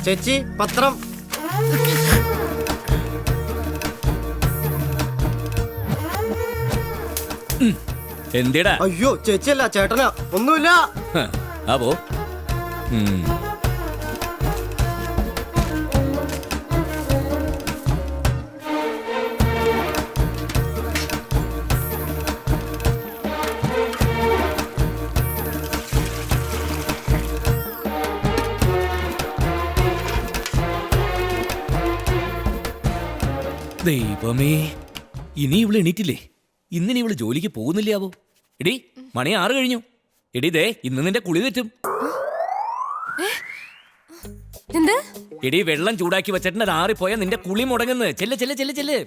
ചേച്ചി പത്രം. എന്തിടാ? അയ്യോ ചേച്ചിയല്ല ചേട്ടനാ. ഒന്നുമില്ല. അപ്പോ ദൈവമേ, ഇനി ഇവള് എണീറ്റില്ലേ? ഇന്നിനി ഇവള് ജോലിക്ക് പോകുന്നില്ലാവോ? എടി മണി 6 കഴിഞ്ഞു. എടി ദേ ഇന്ന് നിന്റെ കുളി തെറ്റും. എടി വെള്ളം ചൂടാക്കി വെച്ചിട്ട് അത് ആറിപ്പോയാ നിന്റെ കുളി മുടങ്ങുന്നു. ചെല്ല് ചെല്ല് ചെല്ല് ചെല്ല്.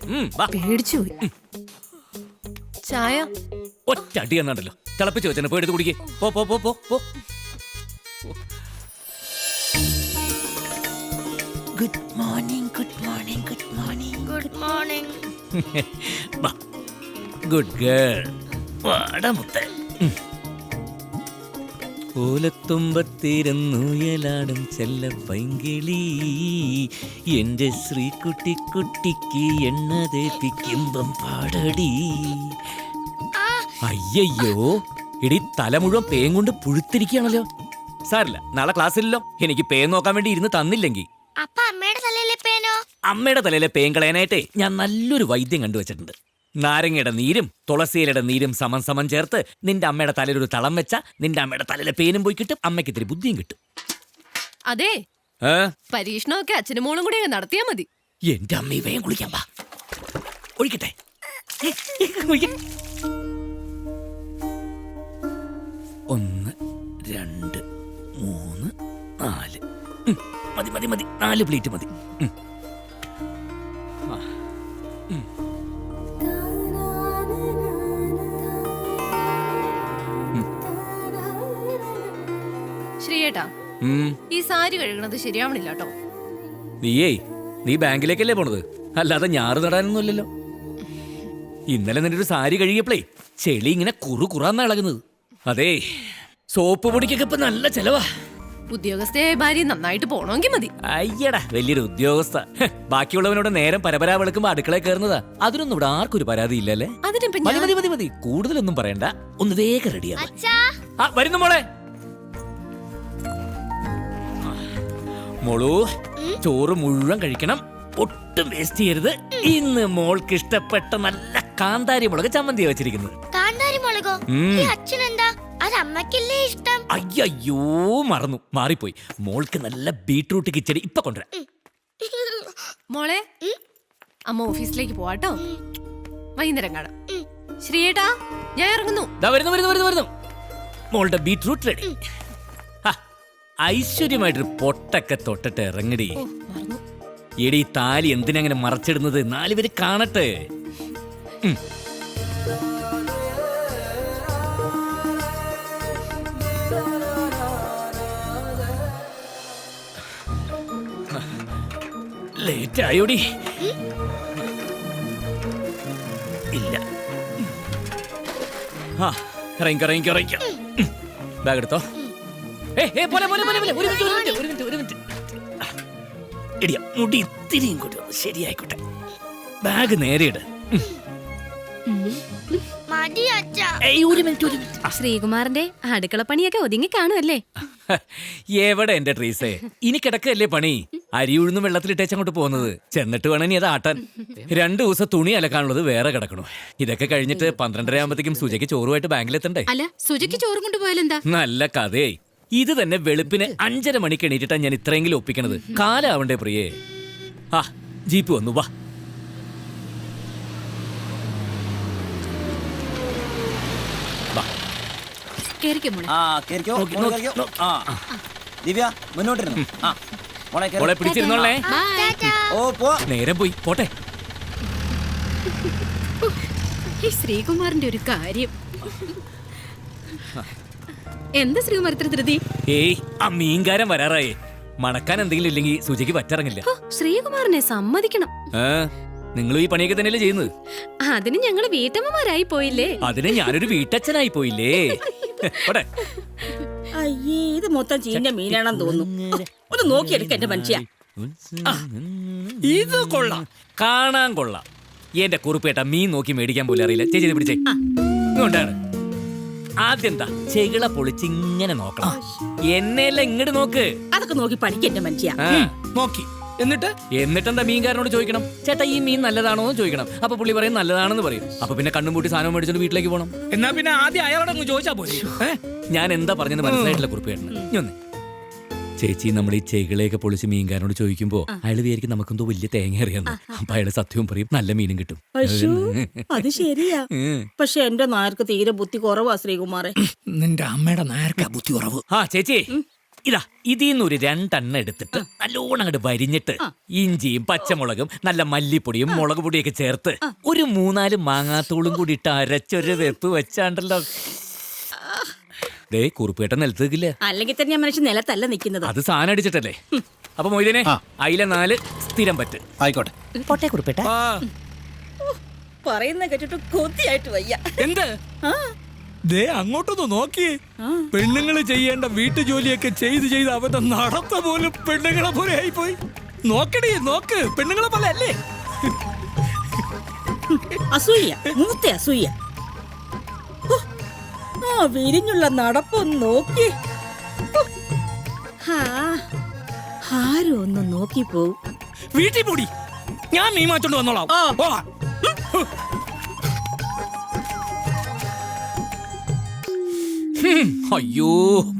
പേടിച്ചു. ചായ ഒറ്റ അടി എന്നാണ്ടല്ലോ. തിളപ്പിച്ച് വെച്ചെന്നെ പോയി എടുത്ത് കുടിക്കേ. പോ പോ പോ പോ പോ. Good morning good morning good morning good morning. Good girl. വാടമുത്ത ഓലത്തുമ്പത്തിരുന്നുയലാടും ചെല്ല പൈങ്കിളി എന്റെ ശ്രീകുട്ടി കുട്ടിക്ക് എണ്ണ തേപ്പിക്കുമ്പം പാടടി. അയ്യയ്യോ എടി, തല മുഴുവൻ പേൻ കൊണ്ട് പുഴുത്തിരിക്കുകയാണല്ലോ. സാരില്ല, നാളെ ക്ലാസ്സിലല്ലോ. എനിക്ക് പേൻ നോക്കാൻ വേണ്ടി ഇരുന്ന് തന്നില്ലെങ്കിൽ അപ്പ അമ്മയുടെ തലയിലെ പേനോ? അമ്മയുടെ തലയിലെ പേൻ കളയാനായിട്ടേ ഞാൻ നല്ലൊരു വൈദ്യം കണ്ടുവച്ചിട്ടുണ്ട്. നാരങ്ങയുടെ നീരും തുളസിയിലയുടെ നീരും സമം സമം ചേർത്ത് നിന്റെ അമ്മയുടെ തലയിൽ ഒരു തളം വെച്ച നിന്റെ അമ്മയുടെ തലയിലെ പേനും പോയി കിട്ടും, അമ്മയ്ക്ക് ഇത്തിരി ബുദ്ധിയും കിട്ടും. അതെ, പരീക്ഷണമൊക്കെ അച്ഛനും മോളും കൂടി നടത്തിയാ മതി. എന്റെ അമ്മ ഇവയും കുളിക്കാൻ പാ. ഒഴിക്കട്ടെ. 1 2 3 4 മതി മതി മതി. 4 പ്ലേറ്റ് മതി. ശ്രീയേട്ടാ, ഈ സാരി കഴുകണത് ശരിയാവണില്ല കേട്ടോ. നീ ബാങ്കിലേക്കല്ലേ പോണത്, അല്ലാതെ ഞാറ് നടാനൊന്നുമല്ലല്ലോ. ഇന്നലെ നിന്റെ ഒരു സാരി കഴുകിയപ്പോഴേ ചെളി ഇങ്ങനെ കുറാന്നാ ഇളകുന്നത്. അതേ, സോപ്പ് പൊടിക്കൊക്കെ ഇപ്പൊ നല്ല ചെലവാ. ഉദ്യോഗസ്ഥയായ ഭാര്യ നന്നായിട്ട് പോണമെങ്കിൽ മതി. അയ്യടാ, വലിയൊരു ഉദ്യോഗസ്ഥ. ബാക്കിയുള്ളവനോട് നേരം പരപരാ വെളുക്കുമ്പോ അടുക്കളയിൽ കയറുന്നതാ. അതിനൊന്നും ഇവിടെ ആർക്കും ഒരു പരാതി ഇല്ലല്ലേ? മതി മതി മതി മതി, കൂടുതലൊന്നും പറയണ്ട. ഒന്ന് വേഗം റെഡിയാ. വരുന്നു മോളെ. മോളൂ, ചോറ് മുഴുവൻ കഴിക്കണം, ഒട്ടും വേസ്റ്റ് ചെയ്യരുത്. ഇന്ന് മോൾക്ക് ഇഷ്ടപ്പെട്ട നല്ല കാന്താരി മുളക് ചമ്മന്തിയാ വെച്ചിരിക്കുന്നത്. കാന്താരി മുളകോ? അച്ഛനെന്താ അത് അമ്മക്കല്ലേ ഇഷ്ടം? അയ്യോ മറന്നു, മാറിപ്പോയി. മോൾക്ക് നല്ല ബീട്രൂട്ട് കിച്ചടി ഇപ്പൊ കൊണ്ടുവരാം. മോളെ, അമ്മ ഓഫീസിലേക്ക് പോവാട്ടോ. വൈകുന്നേരം കാണാം. ശ്രീയേട്ടാ, ഞാൻ ഇറങ്ങുന്നു. വരുന്നു. മോളുടെ ബീട്രൂട്ട് റെഡി. ഐശ്വര്യമായിട്ടൊരു പൊട്ടൊക്കെ തൊട്ടിട്ട് ഇറങ്ങടി. എടി, താലി എന്തിനങ്ങനെ മറച്ചിടുന്നത്? 4 പേര് കാണട്ടെ. ലേറ്റ് ആയോടി? ഇല്ല. ഇറങ്ങിക്കോ. ബാഗ് എടുത്തോ. ഒരു മിനിറ്റ്. എടിയാ, മുടി ഇത്തിരിയും കൂടി ഒന്ന് ശരിയായിക്കോട്ടെ. ബാഗ് നേരെ ഇട്. ഒരു മിനിറ്റ്. ശ്രീകുമാറിന്റെ അടുക്കളപ്പണിയൊക്കെ ഒതുങ്ങി കാണുമല്ലേ? എവിടെ എന്റെ ട്രീസേ, ഇനി കിടക്കല്ലേ പണി. അരി ഉഴുന്നും വെള്ളത്തിലിട്ടേച്ചങ്ങോട്ട് പോകുന്നത്. ചെന്നിട്ട് വേണം ഇനി അത് ആട്ടാൻ. 2 ദിവസം തുണി അലക്കാനുള്ളത് വേറെ കിടക്കണു. ഇതൊക്കെ കഴിഞ്ഞിട്ട് 12:30 ആകുമ്പോഴത്തേക്കും സുജയ്ക്ക് ചോറുമായിട്ട് ബാങ്കിലെത്തണ്ടേ? അല്ല, സുജയ്ക്ക് ചോറും കൊണ്ടുപോയാലെന്താ? നല്ല കഥയായി. ഇത് തന്നെ വെളുപ്പിന് 5:30 മണിക്ക് എണീറ്റിട്ടാ ഞാൻ ഇത്രയെങ്കിലും ഒപ്പിക്കണത്. കാലാവണ്ടേ പ്രിയേ. ജീപ്പ് വന്നു, വാ. മോളെ പിടിച്ചിരുന്നോളേ. നേരം പോയി, പോട്ടെ. ശ്രീകുമാറിന്റെ ഒരു കാര്യം. എന്താ ശ്രീകുമാർ ഇത്ര ധൃതി? ആ മീൻകാരൻ വരാറായേ. മണക്കാൻ എന്തെങ്കിലും ഇല്ലെങ്കിൽ സുജയ്ക്ക് പറ്റിറങ്ങില്ല. ശ്രീകുമാറിനെ സമ്മതിക്കണം. നിങ്ങളും ഈ പണിയൊക്കെ തന്നെയല്ലേ ചെയ്യുന്നത്? അതിന് ഞങ്ങള് വീട്ടമ്മമാരായി പോയില്ലേ? അതിന് ഞാനൊരു വീട്ടച്ഛനായി പോയില്ലേ? അയ്യേ, ഇത് മൊത്തം ചീഞ്ഞ മീനാണെന്ന് തോന്നുന്നു. ഒന്ന് നോക്കിയെടുക്ക എന്റെ മനുഷ്യ. ഇത് കൊള്ളാം, കാണാൻ കൊള്ളാം. എന്റെ കുറുപ്പേട്ട മീൻ നോക്കി മേടിക്കാൻ പോലും അറിയില്ല. ചേച്ചി ഇത് പിടിച്ചേ. ഇങ്ങോട്ടാണ് ആദ്യം എന്താ ചെകിള പൊളിച്ച് ഇങ്ങനെ നോക്കണം. എന്നെയല്ല ഇങ്ങോട്ട് നോക്ക്. അതൊക്കെ നോക്കി പഠിക്ക എന്റെ മനുഷ്യ. നോക്കി എന്നിട്ടെന്താ മീൻകാരനോട് ചോദിക്കണം, ചേട്ടാ ഈ മീൻ നല്ലതാണോ എന്ന് ചോദിക്കണം. അപ്പൊ പുള്ളി പറയും നല്ലതാണെന്ന് പറയും. അപ്പൊ പിന്നെ കണ്ണും പൂട്ടി സാധനം മേടിച്ചോണ്ട് വീട്ടിലേക്ക് പോകണം. എന്നാ പിന്നെ ആദ്യം അയാളോടൊന്ന് ചോദിച്ചാ പോലെ. ഞാൻ എന്താ പറഞ്ഞെന്ന് മനസ്സിലായിട്ടില്ല കുറുപ്പേട്ടന്. ഇനി ഒന്ന് ചേച്ചി നമ്മൾ ഈ ചെകിളയൊക്കെ പൊളിച്ച് മീൻകാരനോട് ചോദിക്കുമ്പോ അയാൾ വിചാരിക്കും നമുക്കെന്തോ വലിയ തേങ്ങ അറിയാന്ന്. അപ്പൊ അയാള് സത്യവും പറയും, നല്ല മീനും കിട്ടും. അത് ശരിയാ. പക്ഷെ എന്റെ നായർക്ക് തീരെ ബുദ്ധി കുറവാ ശ്രീകുമാറെ. നിന്റെ അമ്മയുടെ നേർക്കാ ബുദ്ധി കുറവ്. ആ ചേച്ചി ഇതാ ഇതിന്നൊരു 2 എണ്ണ എടുത്തിട്ട് നല്ലോണം അങ്ങോട്ട് വരിഞ്ഞിട്ട് ഇഞ്ചിയും പച്ചമുളകും നല്ല മല്ലിപ്പൊടിയും മുളക് പൊടിയൊക്കെ ചേർത്ത് ഒരു 3-4 മാങ്ങാത്തോളും കൂടി ഇട്ട് അരച്ചൊരു വെപ്പ് വെച്ചാണ്ടല്ലോ. ദേ കുറുപ്പേട്ട നിലത്തേക്കില്ല. അല്ലെങ്കിൽ തന്നെ മനുഷ്യൻ നിലത്തല്ല നിക്കുന്നത്. അത് സാധനം അടിച്ചിട്ടല്ലേ. അപ്പൊ മൊയ്തനെ അയില 4 സ്ഥിരം പറ്റ്. ആയിക്കോട്ടെ. പൊട്ടെ കുറിപ്പേട്ട. പറയുന്ന കേട്ടിട്ട് കൊതിയായിട്ട് വയ്യ. എന്ത് ദേ അങ്ങോട്ടൊന്ന് നോക്കിയേ. പെണ്ണുങ്ങള് ചെയ്യേണ്ട വീട്ടു ജോലിയൊക്കെ ചെയ്ത് അവന്റെ നടത്ത പോലും പെണ്ണുങ്ങളെ പോലെ ആയിപ്പോയി. നോക്കടി നോക്ക്, പെണ്ണുങ്ങളെ പോലെ അല്ലേ. അസൂയ, മൂത്ത അസൂയ. ആ വിരിഞ്ഞുള്ള നടപ്പൊന്ന് നോക്കി. ആരും ഒന്ന് നോക്കി പോവും. വീട്ടിൽ പോടി, ഞാൻ മീൻ മാറ്റോണ്ട് വന്നോളാം. അയ്യോ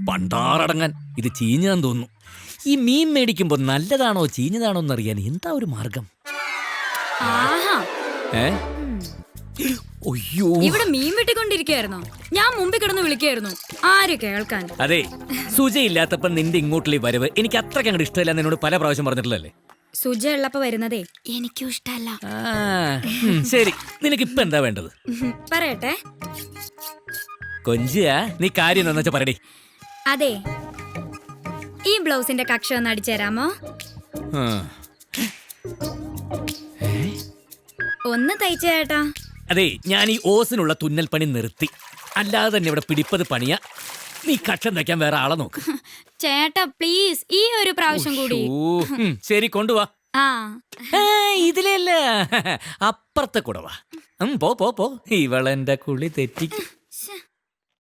പണ്ടാറടങ്ങാൻ, ഇത് ചീഞ്ഞാൻ തോന്നുന്നു. ഈ മീൻ മേടിക്കുമ്പോ നല്ലതാണോ ചീഞ്ഞതാണോ എന്നറിയാൻ എന്താ ഒരു മാർഗം? അയ്യോ ഇവിടെ മീൻ വെട്ടിക്കൊണ്ടിരിക്കുകയായിരുന്നോ? ഞാൻ മുമ്പിൽ കിടന്ന് വിളിക്കായിരുന്നു, ആര് കേൾക്കാൻ. അതെ, സുജയില്ലാത്തപ്പോ നിന്റെ ഇങ്ങോട്ടുള്ള വരവ് എനിക്ക് അത്രയ്ക്ക് അങ്ങോട്ട് ഇഷ്ടമില്ല. എന്നോട് പല പ്രാവശ്യം പറഞ്ഞിട്ടുള്ളല്ലേ. സുജ ഉള്ളപ്പോ വരുന്നതേ എനിക്കും ഇഷ്ടല്ല. ശരി, നിനക്ക് ഇപ്പൊ എന്താ വേണ്ടത് പറയട്ടെ. കൊഞ്ചിയാ, നീ കാര്യം എന്താന്ന് വെച്ചാ പറയടി. അതെ, ഈ ബ്ലൗസിന്റെ കക്ഷ ഒന്ന് അടിച്ചു തരാമോ? ഒന്ന് തയ്ച്ചു ചേട്ടാ. അതെ, ഞാൻ ഈ ഓസിനുള്ള തുന്നൽ പണി നിർത്തി. അല്ലാതെ തന്നെ ഇവിടെ പിടിപ്പത് പണിയാ. നീ കക്ഷം തയ്ക്കാൻ വേറെ ആളെ നോക്ക്. ചേട്ടാ പ്ലീസ്, ഈ ഒരു പ്രാവശ്യം കൂടി. ശരി, കൊണ്ടുവാ. ആ ഇതിലല്ല, അപ്പുറത്തെ കൂടെ വാ. പോ പോ പോ, ഇവളെന്റെ കുളി തെറ്റി.